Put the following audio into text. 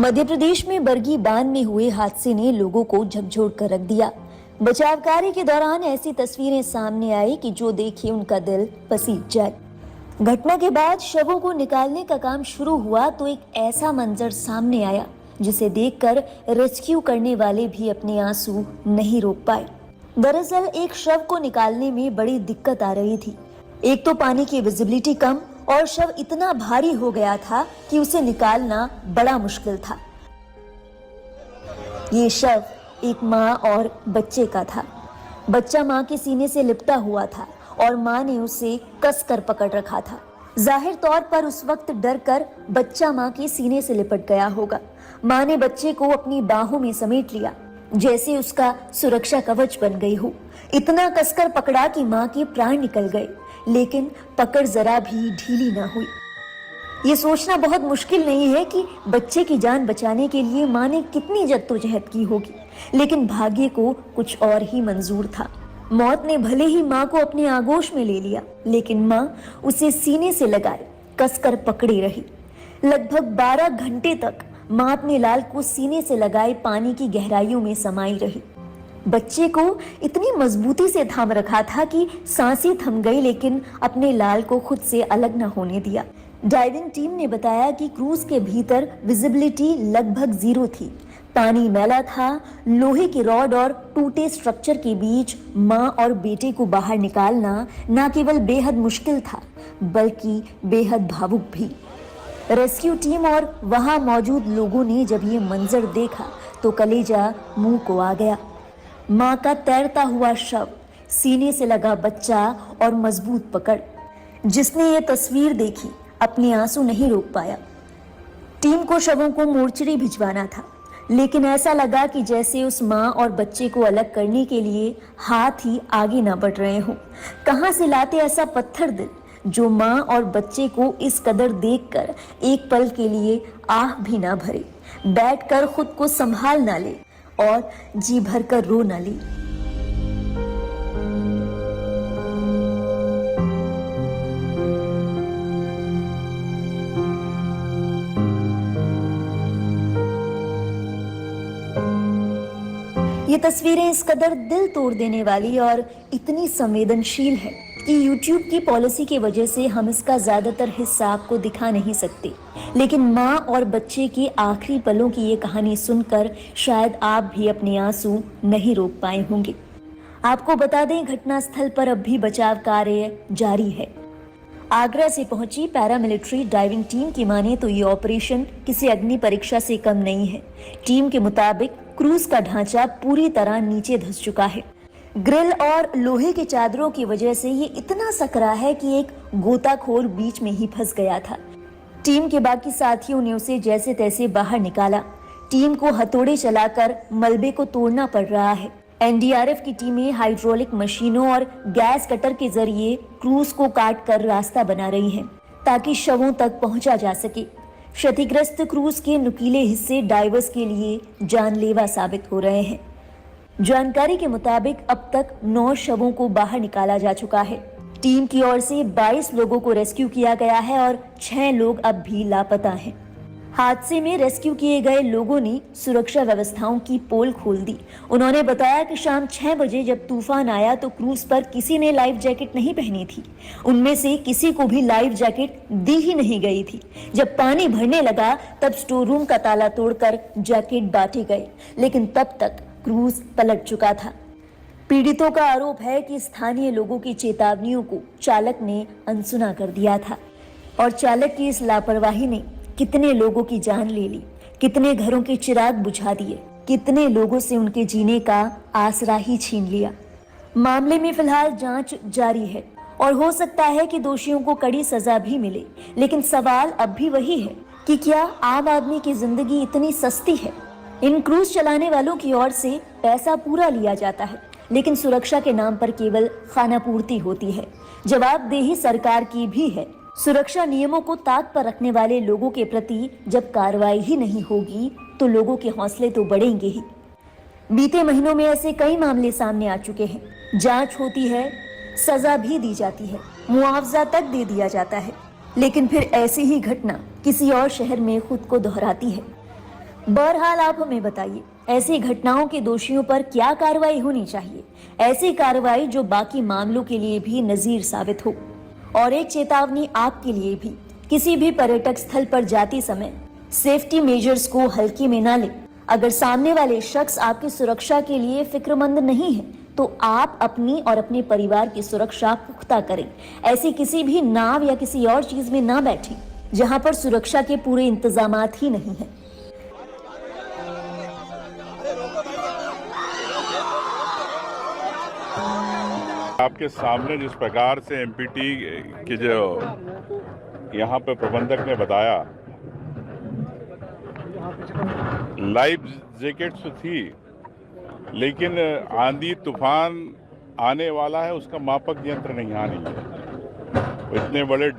मध्य प्रदेश में बरगी बांध में हुए हादसे ने लोगों को झकझोर कर रख दिया। बचाव कार्य के दौरान ऐसी तस्वीरें सामने आई कि जो देखे उनका दिल पसीज जाए। घटना के बाद शवों को निकालने का काम शुरू हुआ तो एक ऐसा मंजर सामने आया जिसे देखकर रेस्क्यू करने वाले भी अपने आंसू नहीं रोक पाए। दरअसल एक शव को निकालने में बड़ी दिक्कत आ रही थी। एक तो पानी की विजिबिलिटी कम और शव इतना भारी हो गया था कि उसे निकालना बड़ा मुश्किल था। ये शव एक माँ और बच्चे का था। बच्चा माँ के सीने से लिपटा हुआ था और माँ ने उसे कसकर पकड़ रखा था। जाहिर तौर पर उस वक्त डर कर बच्चा माँ के सीने से लिपट गया होगा। माँ ने बच्चे को अपनी बाहों में समेट लिया, जैसे उसका सुरक्षा कवच बन गई हो। इतना कसकर पकड़ा कि माँ के प्राण निकल गए, लेकिन पकड़ जरा भी ढीली ना हुई। ये सोचना बहुत मुश्किल नहीं है कि बच्चे की जान बचाने के लिए माँ ने कितनी जद्दोजहद की होगी, लेकिन भाग्य को कुछ और ही मंजूर था। मौत ने भले ही माँ को अपने आगोश में ले लिया, लेकिन माँ उसे सीने से लगाए कसकर पकड़े रही। लगभग 12 घंटे तक माँ अपने लाल को सीने से लगाए पानी की गहराइयों में समाई रही। बच्चे को इतनी मजबूती से थाम रखा था कि सांसें थम गई, लेकिन अपने लाल को खुद से अलग न होने दिया। डाइविंग टीम ने बताया कि क्रूज के भीतर विजिबिलिटी लगभग 0 थी। पानी मैला था। लोहे के रॉड और टूटे स्ट्रक्चर के बीच माँ और बेटे को बाहर निकालना न केवल बेहद मुश्किल था, बल्कि बेहद भावुक भी। रेस्क्यू टीम और वहां मौजूद लोगों ने जब ये मंजर देखा तो कलेजा मुंह को आ गया। माँ का तैरता हुआ शव, सीने से लगा बच्चा और मजबूत पकड़। जिसने ये तस्वीर देखी अपने आंसू नहीं रोक पाया। टीम को शवों को मोर्चरी भिजवाना था, लेकिन ऐसा लगा कि जैसे उस माँ और बच्चे को अलग करने के लिए हाथ ही आगे ना बढ़ रहे हों। कहाँ से लाते ऐसा पत्थर दिल जो माँ और बच्चे को इस कदर देखकर एक पल के लिए आह भी ना भरे, बैठकर खुद को संभाल ना ले और जी भर कर रो ना ले। ये तस्वीरें इस कदर दिल तोड़ देने वाली और इतनी संवेदनशील है कि YouTube की पॉलिसी की वजह से हम इसका ज्यादातर हिस्सा आपको दिखा नहीं सकते, लेकिन माँ और बच्चे के आखिरी पलों की ये कहानी सुनकर शायद आप भी अपने आंसू नहीं रोक पाए होंगे। आपको बता दें, घटनास्थल पर अब भी बचाव कार्य जारी है। आगरा से पहुंची पैरामिलिट्री डाइविंग टीम की माने तो ये ऑपरेशन किसी अग्नि परीक्षा से कम नहीं है। टीम के मुताबिक क्रूज का ढांचा पूरी तरह नीचे धंस चुका है। ग्रिल और लोहे के चादरों की वजह से ये इतना सकरा है कि एक गोताखोर बीच में ही फंस गया था। टीम के बाकी साथियों ने उसे जैसे तैसे बाहर निकाला। टीम को हथौड़े चलाकर मलबे को तोड़ना पड़ रहा है। एनडीआरएफ की टीमें हाइड्रोलिक मशीनों और गैस कटर के जरिए क्रूज को काट कर रास्ता बना रही हैं, ताकि शवों तक पहुंचा जा सके। क्षतिग्रस्त क्रूज के नुकीले हिस्से डाइवर्स के लिए जानलेवा साबित हो रहे हैं। जानकारी के मुताबिक अब तक 9 शवों को बाहर निकाला जा चुका है। टीम की ओर से 22 लोगों को रेस्क्यू किया गया है और 6 लोग अब भी लापता हैं। हादसे में रेस्क्यू किए गए लोगों ने सुरक्षा व्यवस्थाओं की पोल खोल दी। उन्होंने बताया कि शाम 6 बजे जब तूफान आया तो क्रूज पर किसी ने लाइफ जैकेट नहीं पहनी थी। उनमें से किसी को भी लाइफ जैकेट दी ही नहीं गई थी। जब पानी भरने लगा तब स्टोर रूम का ताला तोड़कर जैकेट बांटे गए, लेकिन तब तक क्रूज पलट चुका था। पीड़ितों का आरोप है कि स्थानीय लोगों की चेतावनियों को चालक ने अनसुना कर दिया था और चालक की इस लापरवाही ने कितने लोगों की जान ले ली, कितने घरों के चिराग बुझा दिए, कितने लोगों से उनके जीने का आसरा ही छीन लिया। मामले में फिलहाल जांच जारी है और हो सकता है कि दोषियों को कड़ी सजा भी मिले, लेकिन सवाल अब भी वही है कि क्या आम आदमी की जिंदगी इतनी सस्ती है? इन क्रूज चलाने वालों की ओर से पैसा पूरा लिया जाता है, लेकिन सुरक्षा के नाम पर केवल खानापूर्ति होती है। जवाबदेही सरकार की भी है। सुरक्षा नियमों को ताक पर रखने वाले लोगों के प्रति जब कार्रवाई ही नहीं होगी तो लोगों के हौसले तो बढ़ेंगे ही। बीते महीनों में ऐसे कई मामले सामने आ चुके हैं। जांच होती है, सजा भी दी जाती है, मुआवजा तक दे दिया जाता है, लेकिन फिर ऐसी ही घटना किसी और शहर में खुद को दोहराती है। बहरहाल आप हमें बताइए, ऐसी घटनाओं के दोषियों पर क्या कार्रवाई होनी चाहिए? ऐसी कार्रवाई जो बाकी मामलों के लिए भी नजीर साबित हो। और एक चेतावनी आपके लिए भी, किसी भी पर्यटक स्थल पर जाते समय सेफ्टी मेजर्स को हल्के में ना लें। अगर सामने वाले शख्स आपकी सुरक्षा के लिए फिक्रमंद नहीं है, तो आप अपनी और अपने परिवार की सुरक्षा पुख्ता करें। ऐसी किसी भी नाव या किसी और चीज में ना बैठें जहां पर सुरक्षा के पूरे इंतजामात ही नहीं है। आपके सामने जिस प्रकार से एमपीटी के जो यहाँ पे प्रबंधक ने बताया, लाइफ जैकेट्स तो थी, लेकिन आंधी तूफान आने वाला है उसका मापक यंत्र नहीं, यहाँ नहीं है। इतने बड़े